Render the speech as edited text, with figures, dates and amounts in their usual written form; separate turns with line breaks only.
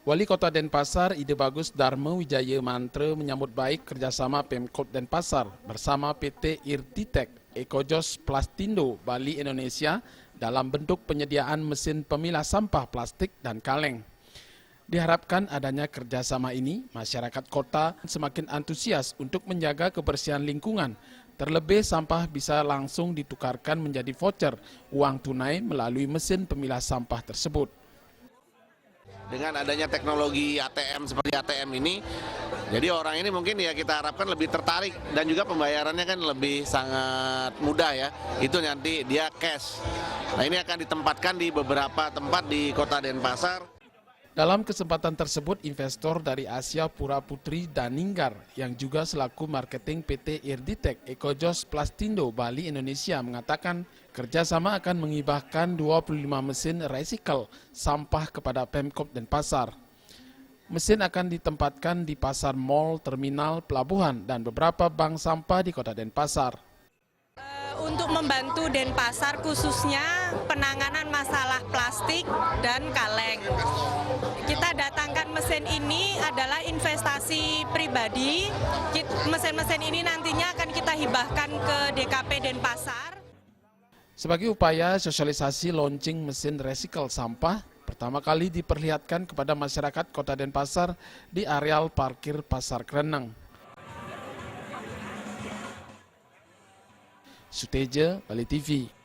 Wali Kota Denpasar, Ide Bagus Darma Wijaya Mantra menyambut baik kerjasama Pemkot Denpasar bersama PT Irtitek Ekojos Plastindo Bali Indonesia dalam bentuk penyediaan mesin pemilah sampah plastik dan kaleng. Diharapkan adanya kerjasama ini, masyarakat kota semakin antusias untuk menjaga kebersihan lingkungan. Terlebih sampah bisa langsung ditukarkan menjadi voucher uang tunai melalui mesin pemilah sampah tersebut.
Dengan adanya teknologi ATM seperti ATM ini, jadi orang ini mungkin ya kita harapkan lebih tertarik dan juga pembayarannya kan lebih sangat mudah ya. Itu nanti dia cash. Nah ini akan ditempatkan di beberapa tempat di Kota Denpasar.
Dalam kesempatan tersebut, investor dari Asia Pura Putri Daninggar yang juga selaku marketing PT Irtitek Ekojos Plastindo Bali Indonesia mengatakan kerjasama akan menghibahkan 25 mesin recycle sampah kepada Pemkot Denpasar. Mesin akan ditempatkan di pasar mal, terminal, pelabuhan, dan beberapa bank sampah di Kota Denpasar.
Untuk membantu Denpasar khususnya penanganan masalah plastik dan kaleng. Kita datangkan mesin ini adalah investasi pribadi. Mesin-mesin ini nantinya akan kita hibahkan ke DKP Denpasar.
Sebagai upaya sosialisasi launching mesin recycle sampah, pertama kali diperlihatkan kepada masyarakat Kota Denpasar di areal parkir Pasar Kereneng. Suteja, Bali TV.